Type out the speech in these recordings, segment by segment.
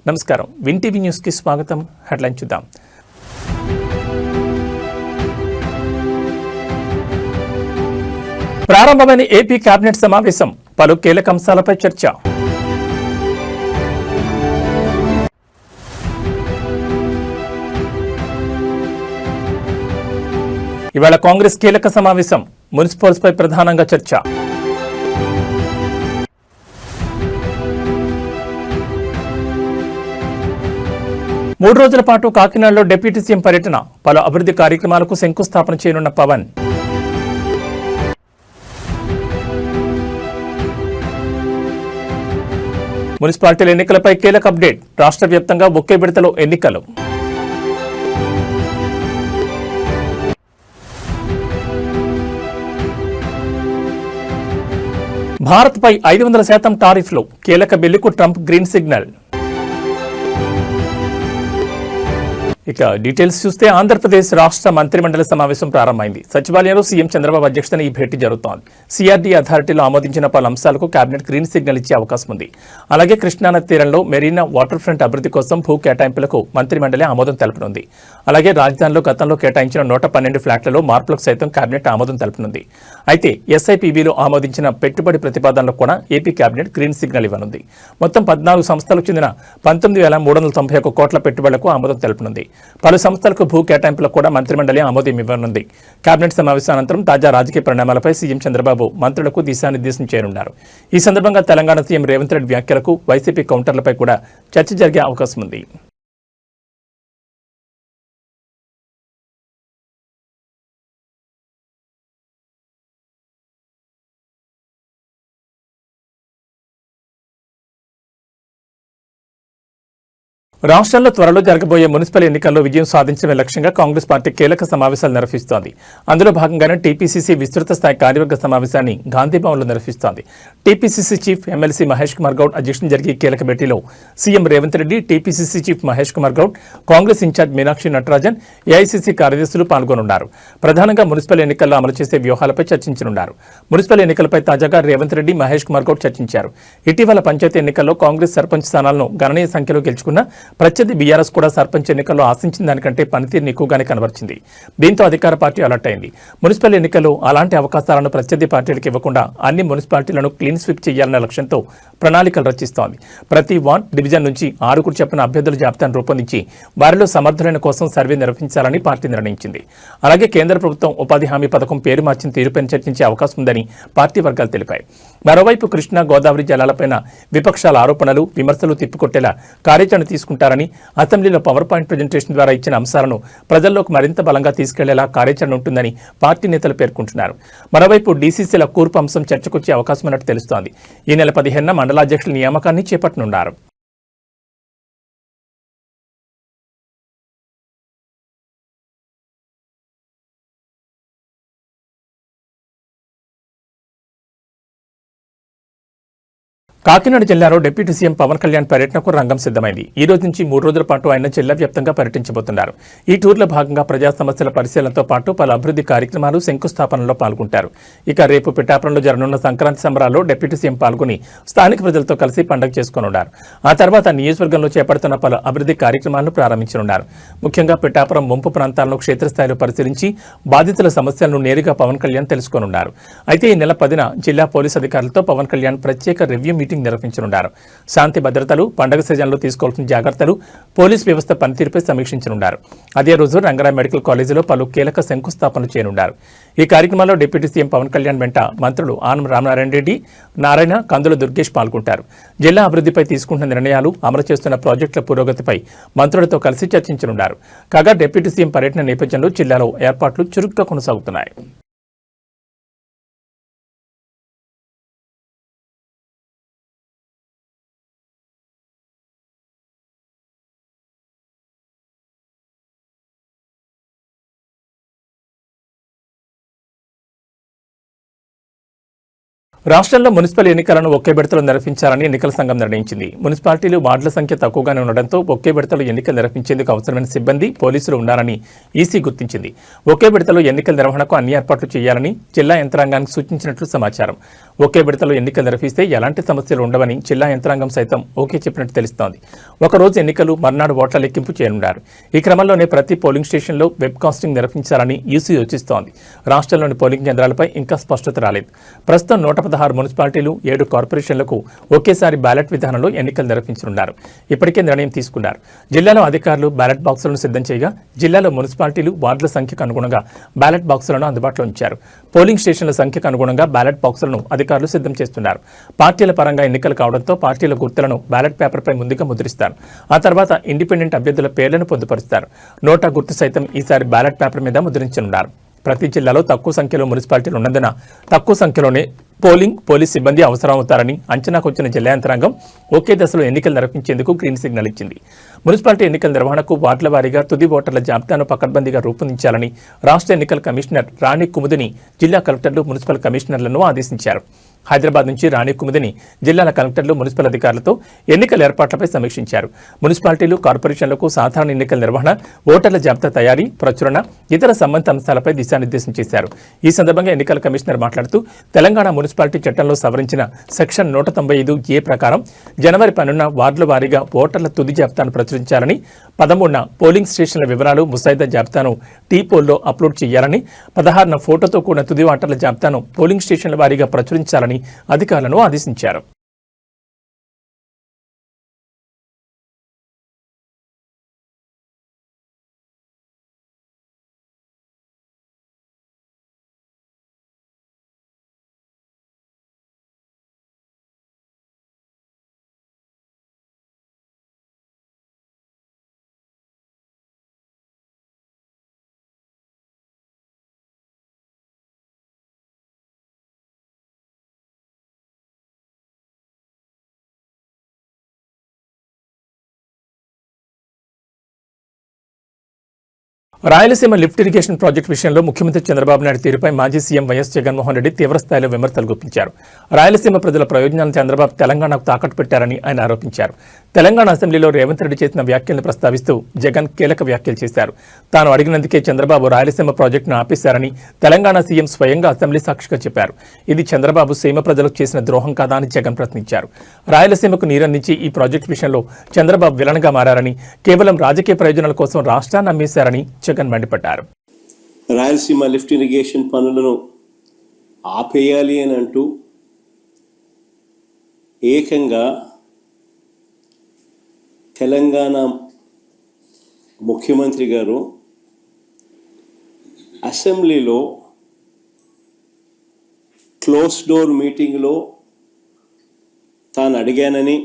నమస్కారం. Win TV news కి స్వాగతం. హెడ్లైన్ చూద్దాం. ప్రారంభమైన ఏపీ కేబినెట్ సమావేశం, పలు కీలక అంశాలపై చర్చ. ఇవాళ కాంగ్రెస్ కీలక సమావేశం, మున్సిపల్స్ పై ప్రధానంగా చర్చ. మూడు రోజుల పాటు కాకినాడలో డిప్యూటీ సీఎం పర్యటన, పలు అభివృద్ధి కార్యక్రమాలకు శంకుస్థాపన చేయనున్న పవన్. మున్సిపాలిటీల ఎన్నికలపై కీలక అప్డేట్, రాష్ట్ర వ్యాప్తంగా ఒకే విడతలో ఎన్నికలు. భారత్పై 500% టారిఫ్లు, కీలక బిల్లుకు ట్రంప్ గ్రీన్ సిగ్నల్. ఇక డీటెయిల్స్ చూస్తే ఆంధ్రప్రదేశ్ రాష్ట్ర మంత్రిమండలి సమావేశం ప్రారంభమైంది. సచివాలయంలో సీఎం చంద్రబాబు అధ్యక్షతన ఈ భేటీ జరుగుతోంది. సిఆర్డీ అథారిటీలో ఆమోదించిన పలు అంశాలకు కేబినెట్ గ్రీన్ సిగ్నల్ ఇచ్చే అవకాశం ఉంది. అలాగే కృష్ణానది తీరంలో మెరీనా వాటర్ ఫ్రంట్ అభివృద్ధి కోసం భూ కేటాయింపులకు మంత్రిమండలి ఆమోదం తెలపనుంది. అలాగే రాజధానిలో గతంలో కేటాయించిన 112 ఫ్లాట్లలో మార్పులకు సైతం కేబినెట్ ఆమోదం తెలపనుంది. అయితే ఎస్ఐపిబిలో ఆమోదించిన పెట్టుబడి ప్రతిపాదనలకు కూడా ఏపీ కేబినెట్ గ్రీన్ సిగ్నల్ ఇవ్వనుంది. మొత్తం 14 సంస్థలకు చెందిన 19,391 కోట్ల పెట్టుబడులకు ఆమోదం తెలపనుంది. పలు సంస్థలకు భూ కేటాయింపులకు కూడా మంత్రిమండలి ఆమోదం ఇవ్వనుంది. కేబినెట్ సమావేశానంతరం తాజా రాజకీయ పరిణామాలపై సీఎం చంద్రబాబు మంత్రులకు దిశానిర్దేశం చేయనున్నారు. ఈ సందర్భంగా తెలంగాణ సీఎం రేవంత్ రెడ్డి వ్యాఖ్యలకు వైసీపీ కౌంటర్లపై కూడా చర్చ జరిగే అవకాశం ఉంది. రాష్ట్రంలో త్వరలో జరగబోయే మున్సిపల్ ఎన్నికల్లో విజయం సాధించడమే లక్ష్యంగా కాంగ్రెస్ పార్టీ కీలక సమావేశాలు నిర్వహిస్తోంది. అందులో భాగంగానే టీపీసీసీ విస్తృత స్థాయి కార్యవర్గ సమావేశాన్ని గాంధీభవన్లో నిర్వహిస్తోంది. TPCC chief MLC Mahesh Kumar Goud అధ్యక్షతన జరిగే కీలక భేటీలో CM Revanth Reddy, TPCC chief Mahesh Kumar Goud, Congress incharge Meenakshi Natarajan, AICC కార్యదర్శులు పాల్గొనున్నారు. ప్రధానంగా మున్సిపల్ ఎన్నికల్లో అమలు చేసే వ్యూహాలపై చర్చించనున్నారు. మున్సిపల్ ఎన్నికలపై తాజాగా రేవంత్ రెడ్డి, మహేష్ కుమార్ గౌడ్ చర్చించారు. ఇటీవల పంచాయతీ ఎన్నికల్లో కాంగ్రెస్ సర్పంచ్ స్థానాలను గణనీయ సంఖ్యలో గెలుచుకున్న ప్రత్యర్థి బీఆర్ఎస్ కూడా సర్పంచ్ ఎన్నికల్లో ఆశించిన దానికంటే పనితీరుని ఎక్కువగానే కనబరిచింది. దీంతో అధికార పార్టీ అలర్ట్ అయింది. మున్సిపల్ ఎన్నికల్లో అలాంటి అవకాశాలను ప్రత్యర్థి పార్టీలకు ఇవ్వకుండా అన్ని మున్సిపాలిటీలను క్లీన్ స్వీప్ చేయాలన్న లక్ష్యంతో ప్రణాళికలు రచిస్తోంది. ప్రతి వార్డ్, డివిజన్ నుంచి 6 చెప్పిన అభ్యర్థుల జాబితాను రూపొందించి వారిలో సమర్థులైన కోసం సర్వే నిర్వహించాలని పార్టీ నిర్ణయించింది. అలాగే కేంద్ర ప్రభుత్వం ఉపాధి హామీ పథకం పేరు మార్చిన తీరుపై చర్చించే అవకాశం ఉందని పార్టీ వర్గాలు తెలిపాయి. మరోవైపు కృష్ణా, గోదావరి జలాలపైన విపక్షాల ఆరోపణలు, విమర్శలు తిప్పికొట్టేలా కార్యాచరణ తీసుకుంటారని, అసెంబ్లీలో పవర్ పాయింట్ ప్రజెంటేషన్ ద్వారా ఇచ్చిన అంశాలను ప్రజల్లోకి మరింత బలంగా తీసుకెళ్లేలా కార్యాచరణ ఉంటుందని పార్టీ నేతలు పేర్కొంటున్నారు. మరోవైపు డీసీసీల కూర్పు అంశం చర్చకొచ్చే అవకాశం ఉన్నట్టు తెలుస్తోంది. ఈ నెల 15న మండలాధ్యక్షుల నియామకాన్ని చేపట్టనున్నారు. కాకినాడ జిల్లాలో డిప్యూటీ సీఎం పవన్ కళ్యాణ్ పర్యటనకు రంగం సిద్ధమైంది. ఈ రోజు నుంచి 3 రోజుల పాటు ఆయన జిల్లా వ్యాప్తంగా పర్యటించబోతున్నారు. ఈ టూర్లో భాగంగా ప్రజా సమస్యల పరిశీలనతో పాటు పలు అభివృద్ధి కార్యక్రమాలు, శంకుస్థాపనలో పాల్గొంటారు. ఇక రేపు పిఠాపురంలో జరగనున్న సంక్రాంతి సంబరాల్లో డిప్యూటీ సీఎం పాల్గొని స్థానిక ప్రజలతో కలిసి పండుగ చేసుకోనున్నారు. ఆ తర్వాత నియోజకవర్గంలో చేపడుతున్న పలు అభివృద్ధి కార్యక్రమాలను ప్రారంభించనున్నారు. ముఖ్యంగా పిఠాపురం ముంపు ప్రాంతాలను క్షేత్రస్థాయిలో పరిశీలించి బాధితుల సమస్యలను నేరుగా పవన్ కళ్యాణ్ తెలుసుకోనున్నారు. అయితే ఈ నెల 10న జిల్లా పోలీసు అధికారులతో పవన్ కళ్యాణ్ ప్రత్యేక రివ్యూ మీటింగ్ నిర్వహించనున్నారు. శాంతి భద్రతలు, పండుగ సీజన్లో తీసుకోవాల్సిన జాగ్రత్తలు, పోలీస్ వ్యవస్థ పనితీరుపై సమీక్షించనున్నారు. అదే రోజు రంగారావు మెడికల్ కాలేజీలో పలు కీలక శంకుస్థాపనలు చేయనున్నారు. ఈ కార్యక్రమంలో డిప్యూటీ సీఎం పవన్ కళ్యాణ్ వెంట మంత్రులు ఆనం రామనారాయణ రెడ్డి, నారాయణ, కందుల దుర్గేష్ పాల్గొంటారు. జిల్లా అభివృద్ధిపై తీసుకుంటున్న నిర్ణయాలు, అమలు చేస్తున్న ప్రాజెక్టుల పురోగతిపై మంత్రులతో కలిసి చర్చించనున్నారు. కాగా డిప్యూటీ సీఎం పర్యటన నేపథ్యంలో జిల్లాలో ఏర్పాట్లు చురుగ్గా కొనసాగుతున్నాయి. రాష్ట్రంలో మున్సిపల్ ఎన్నికలను ఒకే విడతలో నిర్వహించాలని ఎన్నికల సంఘం నిర్ణయించింది. మున్సిపాలిటీలు వార్డుల సంఖ్య తక్కువగానే ఉండడంతో ఒకే విడతలో ఎన్నికలు నిర్వహించేందుకు అవసరమైన సిబ్బంది, పోలీసులు ఉన్నారని ఈసీ గుర్తించింది. ఒకే విడతలో ఎన్నికల నిర్వహణకు అన్ని ఏర్పాట్లు చేయాలని జిల్లా యంత్రాంగానికి సూచించినట్లు సమాచారం. ఒకే విడతలో ఎన్నికలు నిర్వహిస్తే ఎలాంటి సమస్యలు ఉండవని జిల్లా యంత్రాంగం సైతం ఓకే చెప్పినట్టు తెలుస్తోంది. ఒకరోజు ఎన్నికలు, మర్నాడు ఓట్ల లెక్కింపు చేయనున్నారు. ఈ క్రమంలోనే ప్రతి పోలింగ్ స్టేషన్లో వెబ్ కాస్టింగ్ నిర్వహించాలని ఈసీ యోచిస్తోంది. రాష్ట్రంలోని పోలింగ్ కేంద్రాలపై ఇంకా స్పష్టత రాలేదు. ప్రస్తుతం 116 మున్సిపాలిటీలు, 7 కార్పొరేషన్లకు ఒకేసారి బ్యాలెట్ విధానంలో ఎన్నికలు నిర్వహించనున్నారు. ఇప్పటికే నిర్ణయం తీసుకున్నారు. జిల్లాలో అధికారులు బ్యాలెట్ బాక్సులను సిద్ధం చేయగా జిల్లాలో మున్సిపాలిటీలు, వార్డుల సంఖ్యకు అనుగుణంగా బ్యాలెట్ బాక్సులను అందుబాటులో ఉంచారు. పోలింగ్ స్టేషన్ల సంఖ్యకు అనుగుణంగా బ్యాలెట్ బాక్సులను అధికారులు సిద్ధం చేస్తున్నారు. పార్టీల పరంగా ఎన్నికలు కావడంతో పార్టీల గుర్తులను బ్యాలెట్ పేపర్పై ముందుగా ముద్రిస్తారు. ఆ తర్వాత ఇండిపెండెంట్ అభ్యర్థుల పేర్లను పొందుపరుస్తారు. నోటా గుర్తు సైతం ఈసారి బ్యాలెట్ పేపర్ మీద ముద్రించనున్నారు. ప్రతి జిల్లాలో తక్కువ సంఖ్యలో మున్సిపాలిటీలు ఉన్నందున తక్కువ సంఖ్యలోనే పోలీస్ సిబ్బంది అవసరమవుతారని అంచనాకు వచ్చిన జిల్లా యంత్రాంగం ఒకే దశలో ఎన్నికలు నిర్వహించేందుకు గ్రీన్ సిగ్నల్ ఇచ్చింది. మున్సిపాలిటీ ఎన్నికల నిర్వహణకు వార్డుల వారీగా తుది ఓటర్ల జాబితాను పకడ్బందీగా రూపొందించాలని రాష్ట్ర ఎన్నికల కమిషనర్ రాణి కుముదిని జిల్లా కలెక్టర్లు, మున్సిపల్ కమిషనర్లను ఆదేశించారు. హైదరాబాద్ నుంచి రాణి కుముదిని జిల్లాల కలెక్టర్లు, మున్సిపల్ అధికారులతో ఎన్నికల ఏర్పాట్లపై సమీక్షించారు. మున్సిపాలిటీలు, కార్పొరేషన్లకు సాధారణ ఎన్నికల నిర్వహణ, ఓటర్ల జాబితా తయారీ, ప్రచురణ, ఇతర సంబంధిత అంశాలపై దిశానిర్దేశం చేశారు. ఈ సందర్భంగా ఎన్నికల కమిషనర్ మాట్లాడుతూ తెలంగాణ మున్సిపాలిటీ చట్టంలో సవరించిన సెక్షన్ 195A ప్రకారం జనవరి 12న వార్డుల వారీగా ఓటర్ల తుది జాబితాను ప్రచురించాలని, 13న పోలింగ్ స్టేషన్ల వివరాలు, ముసాయిదా జాబితాను టీ-పోల్లో అప్లోడ్ చేయాలని, 16న ఫోటోతో కూడిన తుది ఓటర్ల జాబితాను పోలింగ్ స్టేషన్ల వారీగా ప్రచురించాలని అధికారులను ఆదేశించారు. రాయలసీమ లిఫ్ట్ ఇరిగేషన్ ప్రాజెక్టు విషయంలో ముఖ్యమంత్రి చంద్రబాబు నాయుడు తీరుపై మాజీ సీఎం వైఎస్ జగన్మోహన్ రెడ్డి తీవ్రస్థాయిలో విమర్శలు గుప్పించారు. రాయలసీమ ప్రజల ప్రయోజనాలను చంద్రబాబు తెలంగాణకు తాకట్టు పెట్టారని ఆయన ఆరోపించారు. తెలంగాణ అసెంబ్లీలో రేవంత్ రెడ్డి చేసిన వ్యాఖ్యలను ప్రస్తావిస్తూ జగన్ కీలక వ్యాఖ్యలు చేశారు. తాను అడిగినందుకే చంద్రబాబు రాయలసీమ ప్రాజెక్టును ఆపేశారని తెలంగాణ సీఎం స్వయంగా అసెంబ్లీ సాక్షిగా చెప్పారు. ఇది చంద్రబాబు సీమ ప్రజలకు చేసిన ద్రోహం కాదా అని జగన్ ప్రశ్నించారు. రాయలసీమకు నీరందించి ఈ ప్రాజెక్టు విషయంలో చంద్రబాబు విలన్గా మారారని, కేవలం రాజకీయ ప్రయోజనాల కోసం రాష్ట్రాన్ని అమ్మేశారని జగన్ మండిపడ్డారు. రాయలసీమ లిఫ్ట్ ఇరిగేషన్ పనులను ఆపేయాలి అని అంటూ ఏకంగా తెలంగాణ ముఖ్యమంత్రి గారు అసెంబ్లీలో క్లోజ్ డోర్ మీటింగ్లో తాను అడిగానని,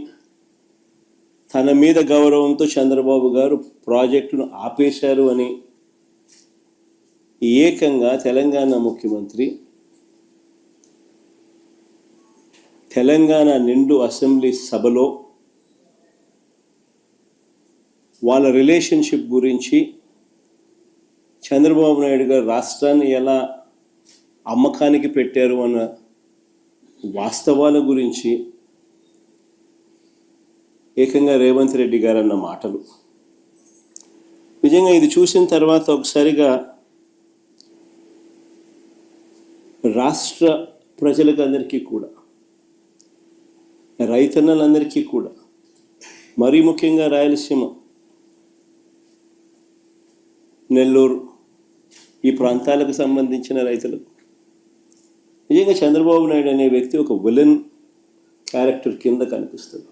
తన మీద గౌరవంతో చంద్రబాబు గారు ప్రాజెక్టును ఆపేశారు అని ఏకంగా తెలంగాణ ముఖ్యమంత్రి తెలంగాణ నిండు అసెంబ్లీ సభలో వాళ్ళ రిలేషన్షిప్ గురించి, చంద్రబాబు నాయుడు గారు రాష్ట్రాన్ని ఎలా అమ్మకానికి పెట్టారు అన్న వాస్తవాల గురించి ఏకంగా రేవంత్ రెడ్డి గారు అన్న మాటలు నిజంగా ఇది చూసిన తర్వాత ఒకసారిగా రాష్ట్ర ప్రజలకు అందరికీ కూడా, రైతన్నలందరికీ కూడా, మరీ ముఖ్యంగా రాయలసీమ, నెల్లూరు ఈ ప్రాంతాలకు సంబంధించిన రైతులకు నిజంగా చంద్రబాబు నాయుడు అనే వ్యక్తి ఒక విలన్ క్యారెక్టర్ కింద కనిపిస్తుంది.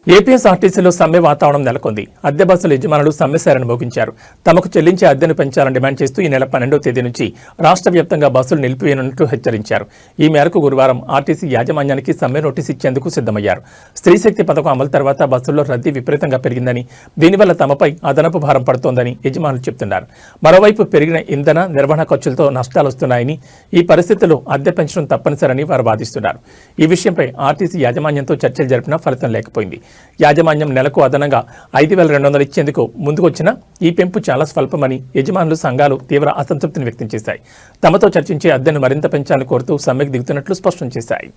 ఏపీఎస్ఆర్టీసీలో సమ్మె వాతావరణం నెలకొంది. అద్దె బస్సుల యజమానులు సమ్మెశారని మోగించారు. తమకు చెల్లించే అద్దెను పెంచాలని డిమాండ్ చేస్తూ ఈ నెల 12వ తేదీ నుంచి రాష్ట్ర వ్యాప్తంగా బస్సులు నిలిపివేయనున్నట్లు హెచ్చరించారు. ఈ మేరకు గురువారం ఆర్టీసీ యాజమాన్యానికి సమ్మె నోటీసు ఇచ్చేందుకు సిద్ధమయ్యారు. స్త్రీశక్తి పథకం అమలు తర్వాత బస్సుల్లో రద్దీ విపరీతంగా పెరిగిందని, దీనివల్ల తమపై అదనపు భారం పడుతోందని యజమానులు చెబుతున్నారు. మరోవైపు పెరిగిన ఇంధన, నిర్వహణ ఖర్చులతో నష్టాలు వస్తున్నాయని, ఈ పరిస్థితుల్లో అద్దె పెంచడం తప్పనిసరని వారు వాదిస్తున్నారు. ఈ విషయంపై ఆర్టీసీ యాజమాన్యంతో చర్చలు జరిపినా ఫలితం లేకపోయింది. యాజమాన్యం నెలకు అదనంగా 5,200 ఇచ్చేందుకు ముందుకొచ్చినా ఈ పెంపు చాలా స్వల్పమని యజమానులు సంఘాలు తీవ్ర అసంతృప్తిని వ్యక్తం చేశాయి. తమతో చర్చించి అద్దెను మరింత పెంచాలని కోరుతూ సమ్మెకు దిగుతున్నట్లు స్పష్టం చేశాయి.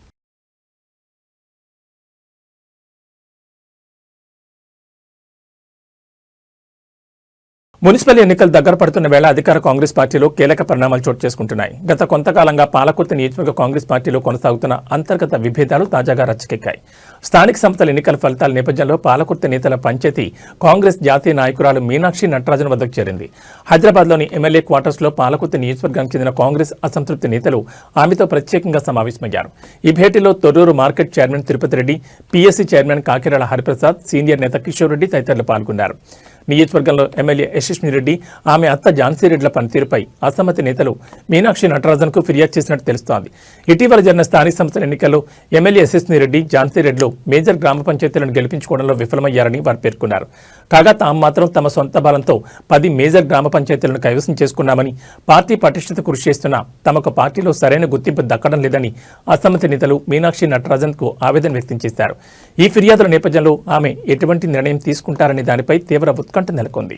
మున్సిపల్ ఎన్నికలు దగ్గర పడుతున్న వేళ అధికార కాంగ్రెస్ పార్టీలో కీలక పరిణామాలు చోటు చేసుకుంటున్నాయి. గత కొంతకాలంగా పాలకుర్తి నియోజకవర్గ కాంగ్రెస్ పార్టీలో కొనసాగుతున్న అంతర్గత విభేదాలు తాజాగా రచ్చకెక్కాయి. స్థానిక సంస్థల ఎన్నికల ఫలితాల నేపథ్యంలో పాలకుర్తి నేతల పంచాయతీ కాంగ్రెస్ జాతీయ నాయకురాలు మీనాక్షి నటరాజన్ వద్దకు చేరింది. హైదరాబాద్లోని ఎమ్మెల్యే క్వార్టర్స్లో పాలకుర్తి నియోజకవర్గానికి చెందిన కాంగ్రెస్ అసంతృప్తి నేతలు ఆమెతో ప్రత్యేకంగా సమావేశమయ్యారు. ఈ భేటీలో Torrur market chairman Tirupati Reddy, PSC chairman Kakirala Hariprasad, senior నేత కిషోర్ రెడ్డి తదితరులు పాల్గొన్నారు. నియోజకవర్గంలో ఎమ్మెల్యే యశస్విని రెడ్డి, ఆమె అత్త ఝాన్సీ రెడ్డిల పనితీరుపై అసమ్మతి నేతలు మీనాక్షి నటరాజన్కు ఫిర్యాదు చేసినట్టు తెలుస్తోంది. ఇటీవల జరిగిన స్థానిక సంస్థల ఎన్నికల్లో ఎమ్మెల్యే యశస్విని రెడ్డి, ఝాన్సీ రెడ్డిలు మేజర్ గ్రామ పంచాయతీలను గెలిపించుకోవడంలో విఫలమయ్యారని వారు పేర్కొన్నారు. కాగా తాము మాత్రం తమ సొంత బలంతో 10 మేజర్ గ్రామ పంచాయతీలను కైవసం చేసుకున్నామని, పార్టీ పటిష్టత కృషి చేస్తున్నా తమకు పార్టీలో సరైన గుర్తింపు దక్కడం లేదని అసమ్మతి నేతలు మీనాక్షి నటరాజన్కు ఆవేదన వ్యక్తం చేశారు. ఈ ఫిర్యాదుల నేపథ్యంలో ఆమె ఎటువంటి నిర్ణయం తీసుకుంటారనే దానిపై తీవ్ర ఉత్కంఠ నెలకొంది.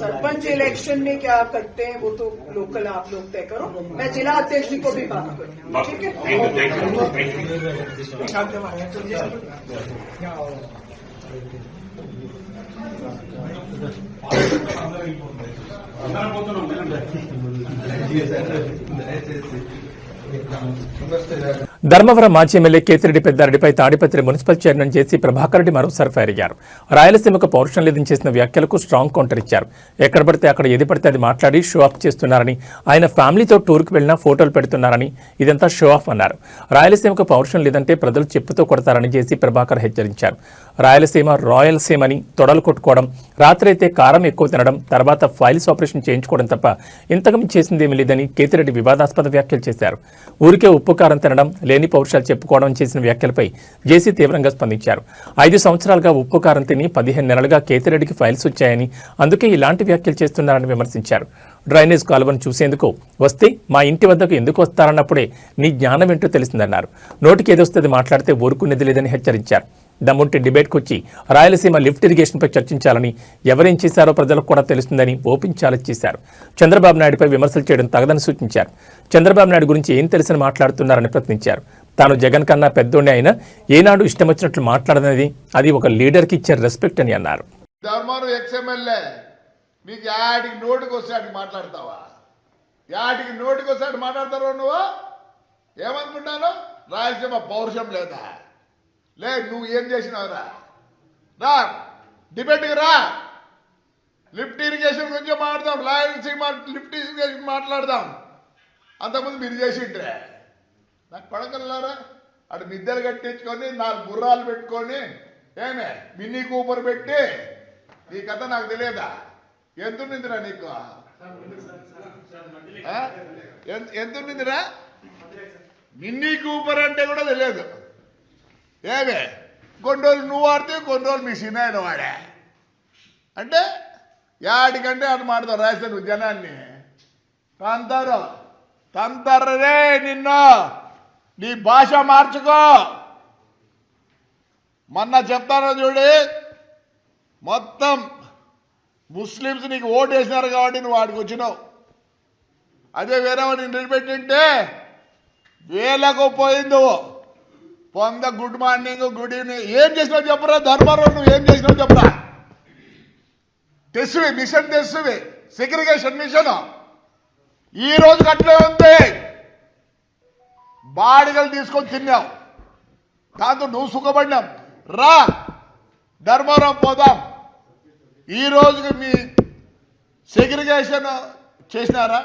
सरपंच इलेक्शन में क्या करते हैं वो तो लोकल आप लोग तय करो. मैं जिला अध्यक्ष जी को भी बात करूँ. ठीक ధర్మవరం మాజీ ఎమ్మెల్యే కేతిరెడ్డి పెద్దారెడ్డిపై Tadipatri municipal chairman JC Prabhakar Reddy మరోసారి ఫైర్ అయ్యారు. రాయలసీమకు పౌరుషం లేదని చేసిన వ్యాఖ్యలకు స్ట్రాంగ్ కౌంటర్ ఇచ్చారు. ఎక్కడ పడితే అక్కడ ఏది పడితే అది మాట్లాడి షో ఆఫ్ చేస్తున్నారని, ఆయన ఫ్యామిలీతో టూర్కు వెళ్లినా ఫోటోలు పెడుతున్నారని, ఇదంతా షో ఆఫ్ అన్నారు. రాయలసీమకు పౌరుషం లేదంటే ప్రజలు చెప్పుతో కొడతారని జేసీ ప్రభాకర్ హెచ్చరించారు. రాయలసీమ రాయలసీమని తొడలు కొట్టుకోవడం, రాత్రైతే కారం ఎక్కువ తినడం, తర్వాత ఫైల్స్ ఆపరేషన్ చేయించుకోవడం తప్ప ఇంతకమి చేసిందేమీ లేదని కేతిరెడ్డి వివాదాస్పద వ్యాఖ్యలు చేశారు. ఊరికే ఉప్పు కారం తినడం, లేని పౌరుషాలు చెప్పుకోవడం చేసిన వ్యాఖ్యలపై జేసీ తీవ్రంగా స్పందించారు. 5 సంవత్సరాలుగా ఉప్పు కారం తిని 15 నెలలుగా కేతిరెడ్డికి ఫైల్స్ వచ్చాయని, అందుకే ఇలాంటి వ్యాఖ్యలు చేస్తున్నారని విమర్శించారు. డ్రైనేజ్ కాలువను చూసేందుకు వస్తే మా ఇంటి వద్దకు ఎందుకు వస్తారన్నప్పుడే నీ జ్ఞానం ఏంటో తెలిసిందన్నారు. నోటికి ఏదొస్తుంది మాట్లాడితే ఊరుకునేది లేదని హెచ్చరించారు. దమ్ముంటి డిబేట్కు వచ్చి రాయలసీమ లిఫ్ట్ ఇరిగేషన్పై చర్చించాలని, ఎవరేం చేశారో ప్రజలకు కూడా తెలుస్తుందని ఓపెన్ ఛాలెంజ్ చేశారు. చంద్రబాబు నాయుడుపై విమర్శలు చేయడం తగదని సూచించారు. చంద్రబాబు నాయుడు గురించి ఏం తెలిసిన మాట్లాడుతున్నారని ప్రశ్నించారు. తాను జగన్ కన్నా పెద్దోడే అయినా ఏనాడు ఇష్టం వచ్చినట్లు మాట్లాడనేది అది ఒక లీడర్కి ఇచ్చే రెస్పెక్ట్ అని అన్నారు. నీకు యాడికి నోటికి వస్తాడు మాట్లాడతావా? యాడికి నోటికి వస్తాడు మాట్లాడతావు నువ్వు? ఏమనుకుంటాను? రాయలసీమ పౌరుషం లేదా? లే, నువ్వు ఏం చేసినావురా? రా డిబేట్కి రా. లిఫ్ట్ ఇరిగేషన్ గురించి మాట్లాడదాం. రాయలసీమ లిఫ్ట్ ఇరిగేషన్ మాట్లాడదాం. అంతకుముందు మీరు చేసిండ్రే. నాకు పడగలరా? అటు మిద్దెలు కట్టించుకొని 4 గుర్రాలు పెట్టుకొని ఏమే మినీ కూపర్ పెట్టి నీ కథ నాకు తెలియదా? ఎంతుందిరా నీకు? ఎంతుందిరా? మినీ కూపర్ అంటే కూడా తెలియదు. ఏమే కొన్ని రోజులు నువ్వు వాడితే కొన్ని రోజులు మీ సినాయన వాడా అంటే యాడికంటే అటు మాడతావు. రాజస్థాన్ జనాన్ని తంతారే నిన్ను. నీ భాష మార్చుకో. మొన్న చెప్తాను చూడి, మొత్తం ముస్లిమ్స్ నీకు ఓటు వేసినారు కాబట్టి నువ్వు వాడికి వచ్చినావు. అదే వేరే వాడిని నిలబెట్టింటే వేలకు పోయింది. పొంద గుడ్ మార్నింగ్, గుడ్ ఈవినింగ్ ఏం చేసినావు చెప్పరా? ధర్మవరం నువ్వు ఏం చేసినావు చెప్పరా? తెస్సువి మిషన్, తెస్సువి సెగ్రిగేషన్ మిషన్ ఈ రోజుకి అట్లే ఉంది. బాడిగలు తీసుకొని తిన్నావు, దాంతో నువ్వు సుఖపడినావు. రా ధర్మవరం పోదాం. ఈ రోజుకి మీ సెగ్రిగేషన్ చేసినారా?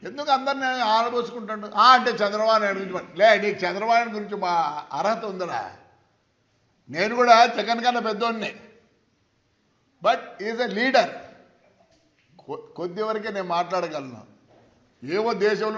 ఎందుకు అందరిని ఆడబోసుకుంటాడు? అంటే చంద్రబాబు నాయుడు గురించి లే, నీకు చంద్రబాబు నాయుడు గురించి మా అర్హత ఉందరా? నేను కూడా జగన్ కన్నా పెద్దోడిని, బట్ ఈజ్ ఎ లీడర్. కొద్ది వరకే నేను మాట్లాడగలను. ఏవో దేశంలో